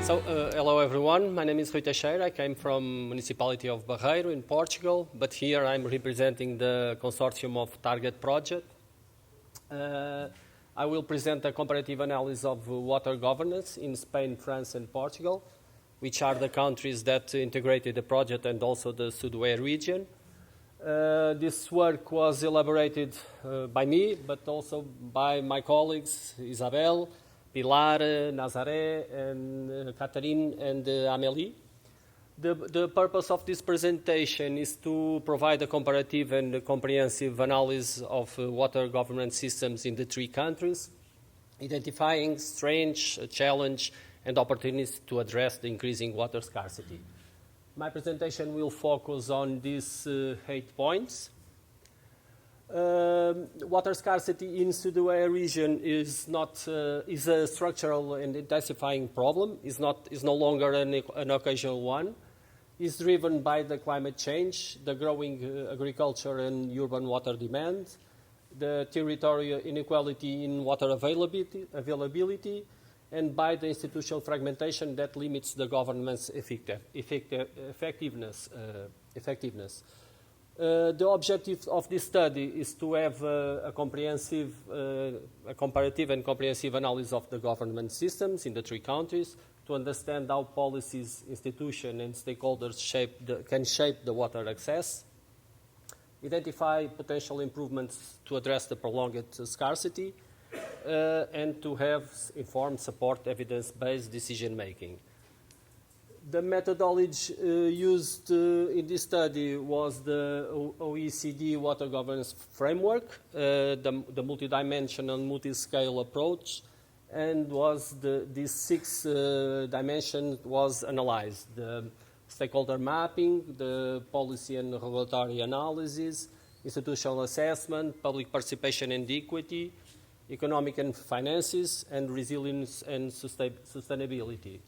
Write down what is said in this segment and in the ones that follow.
Hello everyone, my name is Teixeira. I came from municipality of Barreiro in Portugal, but here I'm representing the consortium of Target project. I will present a comparative analysis of water governance in Spain, France and Portugal, which are the countries that integrated the project and also the Sudway region. This work was elaborated by me, but also by my colleagues, Isabel, Pilar, Nazaré, and Catherine and Amélie. The purpose of this presentation is to provide a comparative and comprehensive analysis of water governance systems in the three countries, identifying strengths, challenge, and opportunities to address the increasing water scarcity. My presentation will focus on these 8 points. Water scarcity in Sudway region is a structural and intensifying problem. Is no longer an occasional one. Is driven by the climate change, the growing agriculture and urban water demand, the territorial inequality in water availability, and by the institutional fragmentation that limits the government's effectiveness. The objective of this study is to have a comparative and comprehensive analysis of the government systems in the three countries to understand how policies, institutions, and stakeholders can shape the water access, identify potential improvements to address the prolonged scarcity, and to have informed, support, evidence-based decision-making. The methodology used in this study was the OECD Water Governance Framework, the multidimensional, multi-scale approach, and this 6 dimension was analyzed. The stakeholder mapping, the policy and regulatory analysis, institutional assessment, public participation and equity, economic and finances, and resilience and sustainability.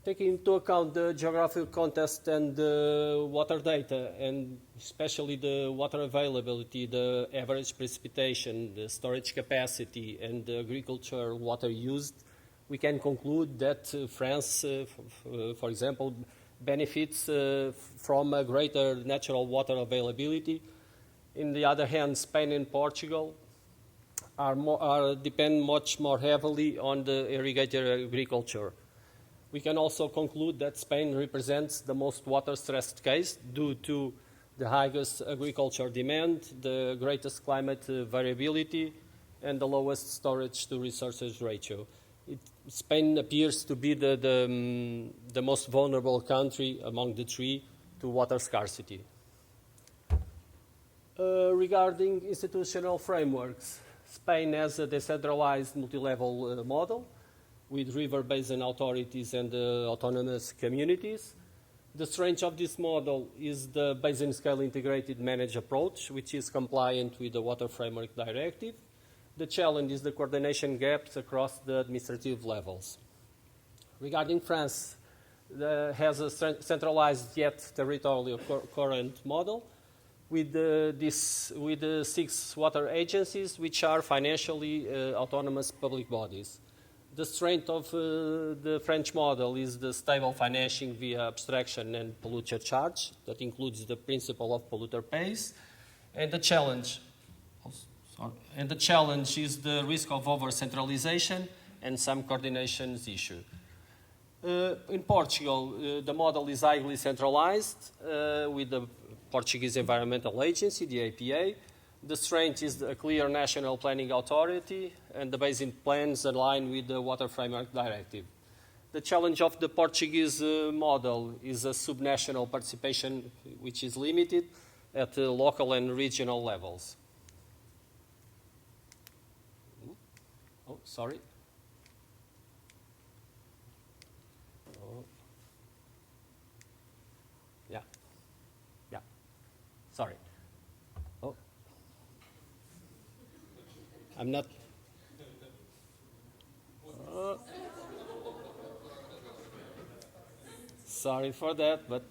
Taking into account the geographical context and the water data, and especially the water availability, the average precipitation, the storage capacity, and the agricultural water used, we can conclude that France, for example, benefits from a greater natural water availability. On the other hand, Spain and Portugal depend much more heavily on the irrigated agriculture. We can also conclude that Spain represents the most water-stressed case due to the highest agriculture demand, the greatest climate variability, and the lowest storage to resources ratio. Spain appears to be the most vulnerable country among the three to water scarcity. Regarding institutional frameworks, Spain has a decentralized multi-level model with river basin authorities and autonomous communities. The strength of this model is the basin scale integrated managed approach, which is compliant with the Water Framework Directive. The challenge is the coordination gaps across the administrative levels. Regarding France, has a centralized yet territorially coherent model with the 6 water agencies, which are financially autonomous public bodies. The strength of the French model is the stable financing via abstraction and polluter charge that includes the principle of polluter pays, and the challenge is the risk of over-centralization and some coordinations issue. In Portugal, the model is highly centralized with the Portuguese Environmental Agency, the APA. The strength is a clear national planning authority, and the basin plans align with the Water Framework Directive. The challenge of the Portuguese model is a subnational participation, which is limited at the local and regional levels. Oh, sorry. Oh. Yeah. Sorry. Oh. I'm not. Sorry for that, but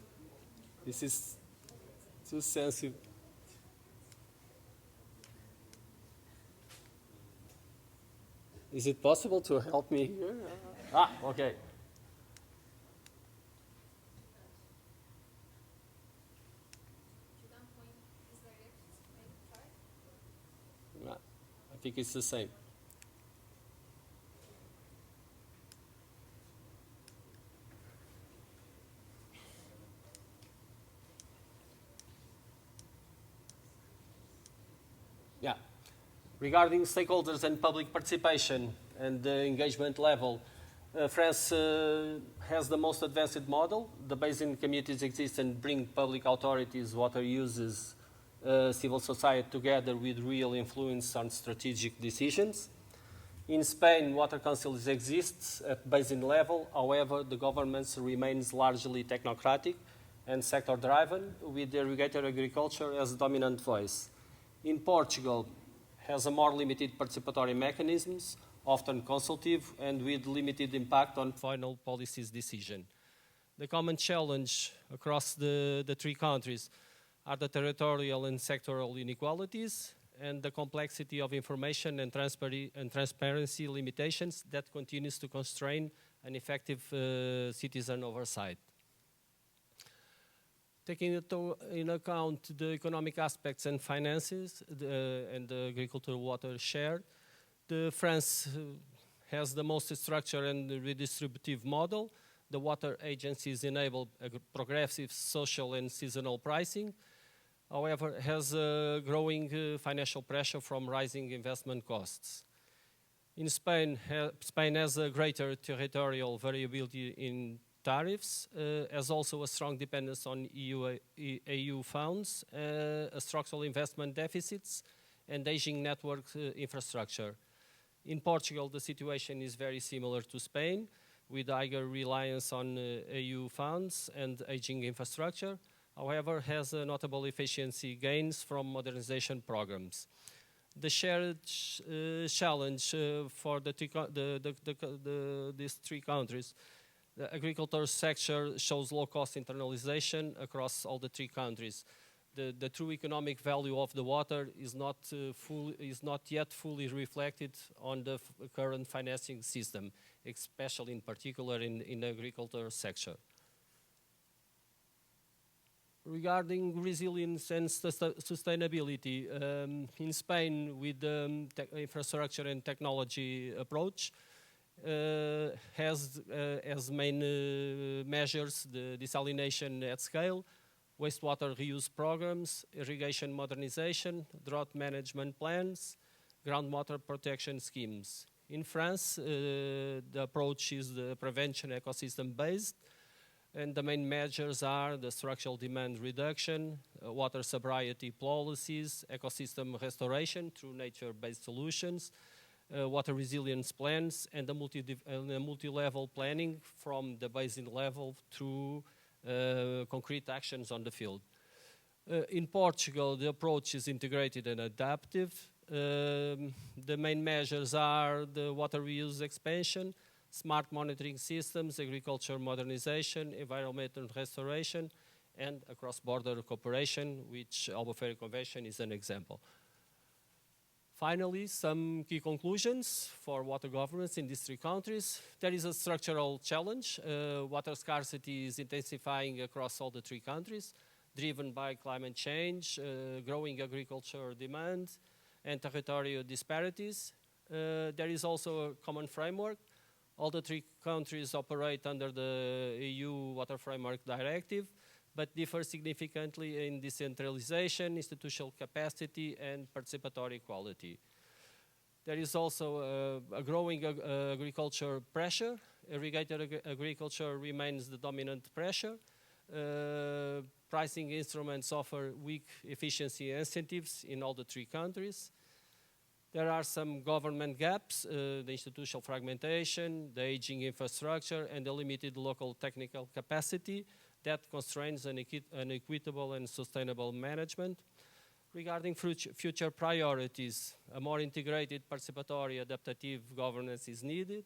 this is too sensitive. Is it possible to help me here? Okay. think it's the same. Yeah. Regarding stakeholders and public participation and the engagement level, France has the most advanced model. The basin communities exist and bring public authorities, water users, civil society together with real influence on strategic decisions. In Spain, water councils exist at basin level. However, the governance remains largely technocratic and sector-driven, with irrigated agriculture as dominant voice. In Portugal, has a more limited participatory mechanisms, often consultative and with limited impact on final policies decision. The common challenge across the three countries are the territorial and sectoral inequalities and the complexity of information and transparency limitations that continues to constrain an effective citizen oversight. Taking into account the economic aspects and finances and the agricultural water share, France has the most structured and redistributive model. The water agencies enable progressive social and seasonal pricing. However, has growing financial pressure from rising investment costs. In Spain, Spain has a greater territorial variability in tariffs, has also a strong dependence on EU funds, structural investment deficits, and aging network infrastructure. In Portugal, the situation is very similar to Spain, with higher reliance on EU funds and aging infrastructure. However, has notable efficiency gains from modernization programs. The shared challenge for these three countries, the agriculture sector shows low-cost internalization across all the three countries. The true economic value of the water is not yet fully reflected on the current financing system, especially in particular in the agriculture sector. Regarding resilience and sustainability, in Spain, with the infrastructure and technology approach, has as main measures the desalination at scale, wastewater reuse programs, irrigation modernization, drought management plans, groundwater protection schemes. In France, the approach is the prevention ecosystem-based, and the main measures are the structural demand reduction, water sobriety policies, ecosystem restoration through nature-based solutions, water resilience plans, and the multi-level planning from the basin level through concrete actions on the field. In Portugal, the approach is integrated and adaptive. The main measures are the water reuse expansion, smart monitoring systems, agriculture modernization, environmental restoration, and cross-border cooperation, which Albufeira Convention is an example. Finally, some key conclusions for water governance in these three countries. There is a structural challenge. Water scarcity is intensifying across all the three countries, driven by climate change, growing agricultural demand, and territorial disparities. There is also a common framework. All the three countries operate under the EU Water Framework Directive, but differ significantly in decentralization, institutional capacity, and participatory quality. There is also a growing agriculture pressure. Irrigated agriculture remains the dominant pressure. Pricing instruments offer weak efficiency incentives in all the three countries. There are some government gaps, the institutional fragmentation, the aging infrastructure, and the limited local technical capacity that constrains an equitable and sustainable management. Regarding future priorities, a more integrated, participatory, adaptive governance is needed.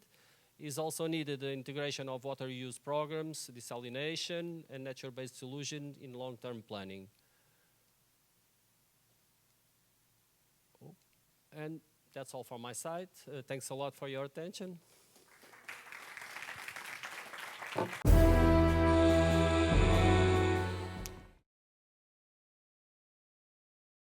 Is also needed the integration of water use programs, desalination, and nature-based solutions in long-term planning. And that's all from my side. Thanks a lot for your attention.